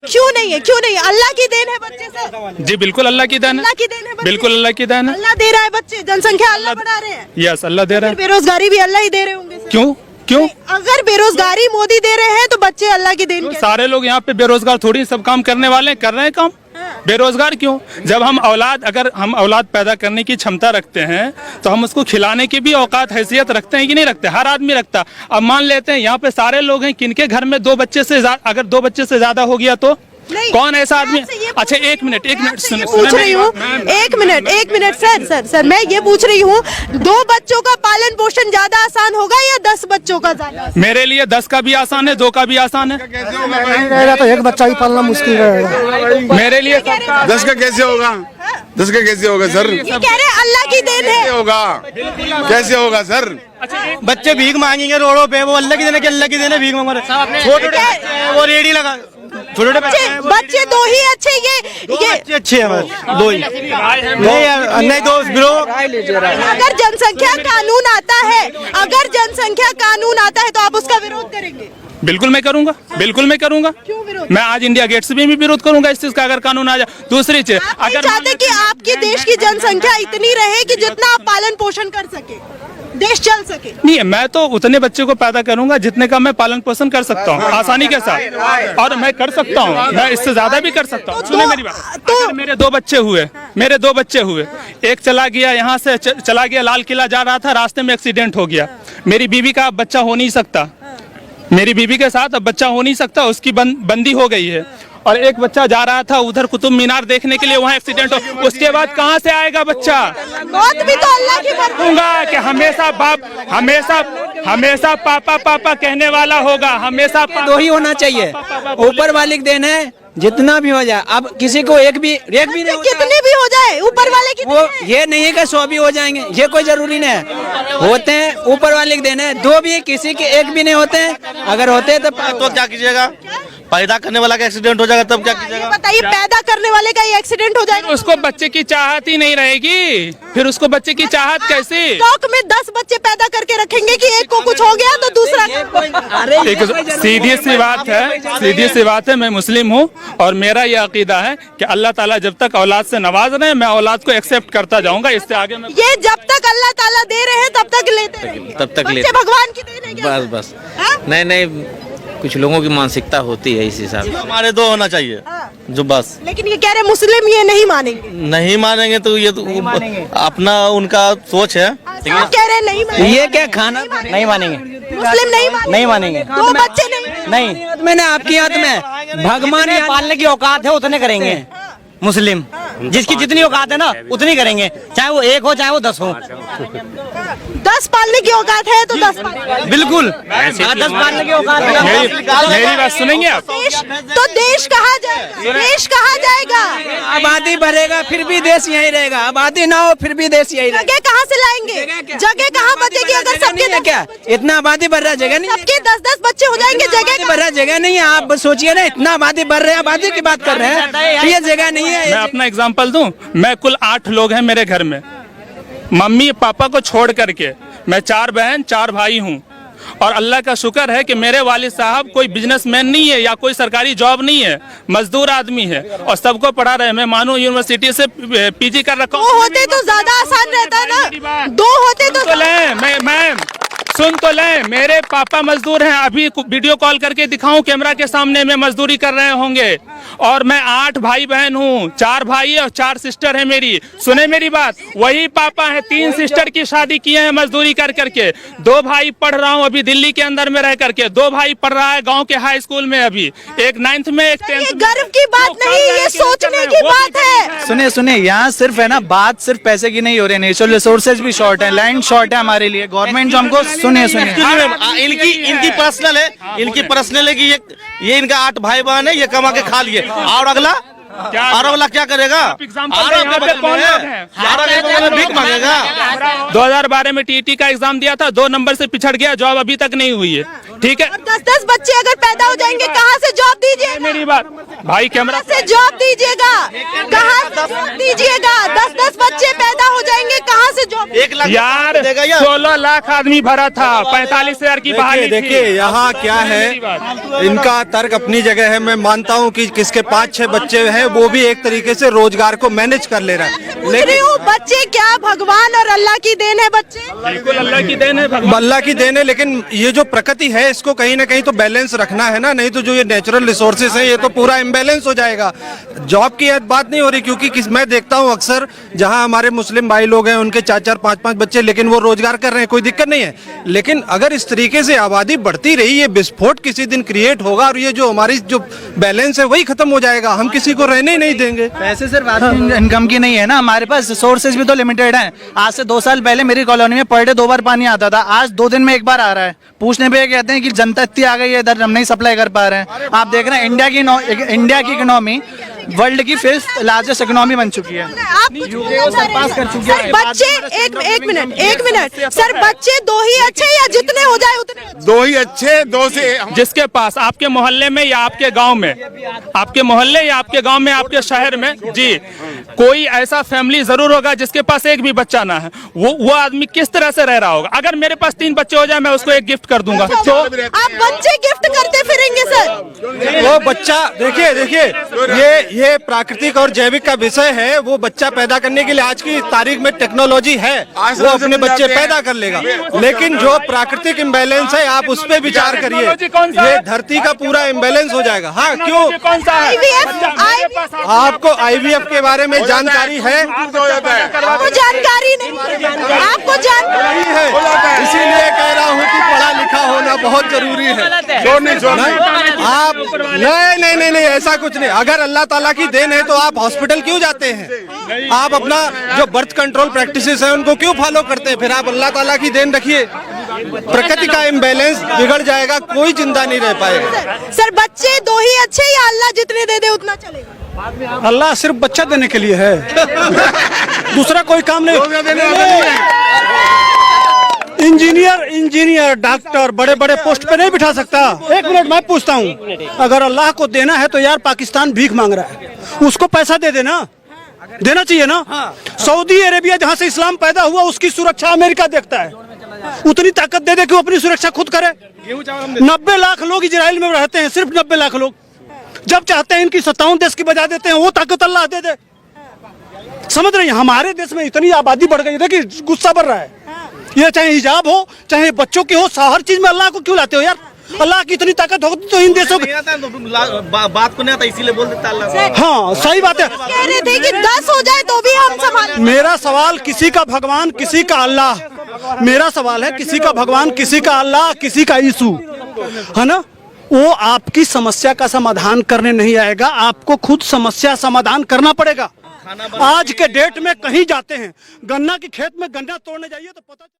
क्यों नहीं है, क्यों नहीं है? अल्लाह की देन है बच्चे से। जी बिल्कुल अल्लाह की देन है, अल्लाह की देन है बच्चे। बिल्कुल अल्लाह की देन है। अल्लाह दे रहा है बच्चे, जनसंख्या अल्लाह बढ़ा रहे हैं। यस अल्लाह दे रहा है। बेरोजगारी भी अल्लाह ही दे रहे होंगे सर। क्यों क्यों? अगर बेरोजगारी मोदी दे रहे हैं तो बच्चे अल्लाह की देन तो कैसे? सारे लोग यहाँ पे बेरोजगार थोड़ी, सब काम करने वाले हैं, कर रहे हैं काम। बेरोजगार क्यों? जब हम औलाद, अगर हम औलाद पैदा करने की क्षमता रखते हैं तो हम उसको खिलाने की भी औकात हैसियत रखते हैं कि नहीं रखते? हर आदमी रखता। अब मान लेते हैं यहाँ पे सारे लोग हैं, किनके घर में अगर दो बच्चे से ज्यादा हो गया तो कौन ऐसा आदमी? अच्छा एक मिनट सुनिए, पूछ रही हूँ, एक मिनट सर मैं ये पूछ रही हूँ, 2 बच्चों का पालन पोषण ज्यादा आसान होगा या 10 बच्चों का ज्यादा? मेरे लिए 10 का भी आसान है, 2 का भी आसान है। रहेगा तो एक बच्चा ही पालना मुश्किल रहेगा। मेरे लिए 10 का कैसे होगा? 10 का कैसे होगा सर? ये कह रहे हैं अल्लाह की देन है। कैसे होगा सर? बच्चे भीख मांगेंगे रोडों पे, वो अल्लाह की देन है कि अल्लाह की देन है भीख मांग रहे। छोटे वो रेडी लगा, छोटे बच्चे 2 ही अच्छे, ये अच्छे हैं बस 2 ही नहीं 2 ब्रो। अगर जनसंख्या कानून आता है, तो आप उसका विरोध करेंगे? बिल्कुल मैं करूंगा, बिल्कुल मैं करूंगा। क्यों विरोध? मैं आज इंडिया गेट से भी विरोध करूंगा इस चीज का, अगर कानून आ जाए। दूसरी चीज, आप नहीं चाहते कि आपके देश की जनसंख्या इतनी रहे कि जितना आप पालन पोषण कर सके, देश चल सके? नहीं है, मैं तो उतने बच्चे को पैदा करूंगा जितने का मैं पालन पोषण कर सकता हूँ आसानी के साथ, और मैं कर सकता हूँ, मैं इससे ज्यादा भी कर सकता हूँ। सुने मेरी बात, अगर मेरे 2 बच्चे हुए, एक चला गया, यहाँ से चला गया, लाल किला जा रहा था, रास्ते में एक्सीडेंट हो गया, मेरी बीवी का बच्चा हो नहीं सकता, मेरी बीवी के साथ अब बच्चा हो नहीं सकता, उसकी बंदी हो गई है। और एक बच्चा जा रहा था उधर कुतुब मीनार देखने के लिए, वहाँ एक्सीडेंट हो, उसके बाद कहाँ से आएगा बच्चा? मौत भी तो अल्लाह की मर्जी कहूंगा कि हमेशा बाप, हमेशा पापा कहने वाला होगा, हमेशा 2 ही होना चाहिए। ऊपर वाले की देन है, जितना भी हो जाए। अब किसी को एक भी नहीं होता, कितने भी हो जाए ऊपर वाले की वो ये नहीं है कि 100 भी हो जाएंगे, ये कोई जरूरी नहीं है। होते हैं ऊपर वाले की देन है, 2 भी, किसी के 1 भी नहीं होते हैं। अगर होते हैं तो क्या कीजिएगा? पैदा करने वाला का एक्सीडेंट हो जाएगा तब क्या कीजिएगा? बताइए, पैदा करने वाले का ही एक्सीडेंट हो जाएगा, उसको बच्चे की चाहत ही नहीं रहेगी, फिर उसको बच्चे की चाहत कैसे? स्टॉक में 10 बच्चे पैदा करके रखेंगे कि एक को कुछ हो गया तो दूसरा सीधी सी बात है, मैं मुस्लिम हूँ और मेरा ये अकीदा है कि अल्लाह ताला जब तक औलाद से नवाज रहे हैं, मैं औलाद को एक्सेप्ट करता जाऊंगा, इससे आगे मैं ये जब तक अल्लाह ताला दे रहे हैं तब तक लेते रहेंगे, तब तक बच्चे भगवान की देन है क्या? बस नहीं कुछ लोगों की मानसिकता होती है इस हिसाब से। हमारे 2 होना चाहिए जो बस। लेकिन ये कह रहे मुस्लिम ये नहीं मानेंगे तो ये तो अपना उनका सोच है। आप कह रहे हैं नहीं मानेंगे, ये क्या खाना नहीं मानेंगे, मुस्लिम नहीं मानेंगे, 2 बच्चे नहीं। मैंने आपकी याद में भगवान पालने की औकात है उतने करेंगे मुस्लिम, जिसकी जितनी औकात है ना उतनी करेंगे, चाहे वो 1 हो चाहे वो 10 हो। 10 पालने की औकात है तो 10 बिल्कुल 10 पालने की औकात है। मेरी बात सुनेंगे आप? तो देश कहाँ जाएगा? देश कहाँ जाएगा? आबादी बढ़ेगा फिर भी देश यही रहेगा, आबादी ना हो फिर भी देश यही रहेगा। जगह कहाँ से लाएंगे? जगह कहाँ बचेगी अगर सबके क्या इतना आबादी बढ़ रहा, जगह नहीं, सबके 10-10 बच्चे हो जाएंगे, जगह बढ़ रहा, जगह नहीं है। आप सोचिए ना, इतना आबादी बढ़ रहे हैं, आबादी की बात कर रहे हैं, ये जगह नहीं है। मैं अपना एग्जांपल दूं, मैं कुल 8 लोग हैं मेरे घर में, मम्मी पापा को छोड़ करके मैं 4 बहन 4 भाई हूं, और अल्लाह का शुक्र है कि मेरे वालिद साहब कोई बिजनेसमैन नहीं है या कोई सरकारी जॉब नहीं है, मजदूर आदमी है और सबको पढ़ा रहे हैं। मैं मानो यूनिवर्सिटी से पीजी कर रखा हूँ। 2 होते तो ज्यादा आसान रहता है ना, 2 होते तो मैं सुन तो लें, मेरे पापा मजदूर हैं, अभी वीडियो कॉल करके दिखाऊं कैमरा के सामने में मजदूरी कर रहे होंगे, और मैं 8 भाई बहन हूँ, 4 भाई और 4 सिस्टर है मेरी। सुने मेरी बात, वही पापा है, 3 सिस्टर की शादी किए हैं मजदूरी कर करके, 2 भाई पढ़ रहा हूँ अभी दिल्ली के अंदर में रह करके, 2 भाई पढ़ रहा है गाँव के हाई स्कूल में अभी, एक 9th में एक 10th में। गर्व की बात नहीं, ये सोचने की बात है। सुनिए यहाँ सिर्फ है ना, बात सिर्फ पैसे की नहीं हो रही है, नेचुरल रिसोर्सेज भी शॉर्ट है, लैंड शॉर्ट है हमारे लिए, गवर्नमेंट जो हमको सुनिए इनकी पर्सनल है, कि ये इनका 8 भाई बहन है, ये कमा के खा लिए, और अगला क्या आरव वाला क्या करेगा? एग्जाम्पल यहाँ पे कौन लोग हैं? भीख मांगेगा। 2012 में टीटी का एग्जाम दिया था, 2 नंबर से पिछड़ गया, जॉब अभी तक नहीं हुई है। ठीक है, 10-10 बच्चे अगर पैदा हो जाएंगे कहाँ से जॉब दीजिएगा? मेरी बात भाई, कैमरा कहाँ से जॉब दीजिएगा? कहाँ से जॉब दीजिएगा? 10-10 बच्चे पैदा हो जाएंगे, कहाँ से जॉब? 1 लाख यार 16 लाख आदमी भरा था, 45,000 की बहाली थी। देखिए यहाँ क्या है, इनका तर्क अपनी जगह है। मैं मानता हूँ कि किसके 5-6 बच्चे हैं वो भी एक तरीके से रोजगार को मैनेज कर ले रहा है, लेकिन बच्चे क्या भगवान और अल्लाह की देन है? बच्चे बिल्कुल अल्लाह की देन है, अल्लाह की देन है, लेकिन ये जो प्रकृति है इसको कहीं ना कहीं तो बैलेंस रखना है ना, नहीं तो जो ये नेचुरल रिसोर्सेज है ये तो पूरा इम्बैलेंस हो जाएगा। जॉब की बात नहीं हो रही, क्योंकि मैं देखता हूँ अक्सर जहाँ हमारे मुस्लिम भाई लोग हैं उनके 4-4, 5-5 बच्चे, लेकिन वो रोजगार कर रहे हैं, कोई दिक्कत नहीं है। लेकिन अगर इस तरीके से आबादी बढ़ती रही, ये विस्फोट किसी दिन क्रिएट होगा और ये जो हमारी जो बैलेंस है वही खत्म हो जाएगा, हम किसी को रहने ही नहीं देंगे। पैसे सिर्फ इनकम की नहीं है ना, हमारे पास रिसोर्सेज भी तो लिमिटेड हैं। आज से 2 साल पहले मेरी कॉलोनी में पर डे 2 बार पानी आता था, आज 2 दिन में 1 बार आ रहा है। पूछने पे कहते हैं कि जनता इतनी आ गई है इधर, हम नहीं सप्लाई कर पा रहे हैं। आप देख रहे हैं इंडिया की इकोनॉमी वर्ल्ड की 5th लार्जेस्ट इकोनॉमी बन चुकी है। आप यूके को सरपास कर चुके हैं। बच्चे एक मिनट सर, बच्चे 2 ही अच्छे या जितने हो जाए उतने? 2 ही अच्छे, 2 से जिसके पास आपके मोहल्ले में या आपके गांव में, आपके मोहल्ले या आपके गांव में, आपके शहर में जी कोई ऐसा फैमिली जरूर होगा जिसके पास एक भी बच्चा ना है। वो आदमी किस तरह से रह रहा होगा? अगर मेरे पास 3 बच्चे हो जाए मैं उसको एक गिफ्ट कर दूंगा। तो आप बच्चे गिफ्ट करते फिरेंगे सर? वो बच्चा देखिए ये प्राकृतिक और जैविक का विषय है। वो बच्चा पैदा करने के लिए आज की तारीख में टेक्नोलॉजी है, वो अपने बच्चे पैदा कर लेगा। लेकिन जो प्राकृतिक इम्बैलेंस है आप उस पर विचार करिए, ये धरती का पूरा इम्बैलेंस हो जाएगा। हाँ, क्यों? कौन सा है? आपको IVF के बारे में जानकारी है? आपको जानकारी नहीं, आपको जानकारी है, इसीलिए कह रहा हूँ कि पढ़ा लिखा होना बहुत जरूरी है। आप नहीं, ऐसा कुछ नहीं। अगर अल्लाह ताला की देन है तो आप हॉस्पिटल क्यों जाते हैं? आप अपना जो बर्थ कंट्रोल प्रैक्टिसेस है उनको क्यों फॉलो करते हैं? फिर आप अल्लाह ताला की देन रखिए, प्रकृति का इम्बैलेंस बिगड़ जाएगा, कोई जिंदा नहीं रह पाएगा। सर बच्चे 2 ही अच्छे या अल्लाह जितने दे दे उतना चलेगा? अल्लाह सिर्फ बच्चा देने के लिए है, दूसरा कोई काम नहीं। इंजीनियर डॉक्टर बड़े बड़े पोस्ट पे नहीं बिठा सकता। 1 मिनट मैं पूछता हूँ, अगर अल्लाह को देना है तो यार पाकिस्तान भीख मांग रहा है, उसको पैसा दे देना, देना चाहिए ना। सऊदी अरेबिया जहाँ से इस्लाम पैदा हुआ उसकी सुरक्षा अमेरिका देखता है, उतनी ताकत दे दे कि वो अपनी सुरक्षा खुद करे। 90 लाख लोग इजराइल में रहते हैं, सिर्फ 90 लाख लोग। जब चाहते हैं इनकी 57 देश की बजा देते हैं, वो ताकत अल्लाह दे दे। समझ रहे हैं? हमारे देश में इतनी आबादी बढ़ गई है कि गुस्सा बढ़ रहा है। ये चाहे हिजाब हो चाहे बच्चों की हो, हर चीज में अल्लाह को क्यों लाते हो यार? अल्लाह की इतनी ताकत होती तो इन देशों की बात को नहीं आता, इसीलिए बोल देता अल्लाह। हाँ सही बात है। कह रहे थे कि 10 हो जाए तो भी हम संभाल। मेरा सवाल किसी का भगवान किसी का अल्लाह, मेरा सवाल है किसी का भगवान किसी का अल्लाह किसी का यीशु, है ना? वो आपकी समस्या का समाधान करने नहीं आएगा, आपको खुद समस्या समाधान करना पड़ेगा। आज के डेट में कहीं जाते हैं, गन्ना की खेत में गन्ना तोड़ने जाइए तो पता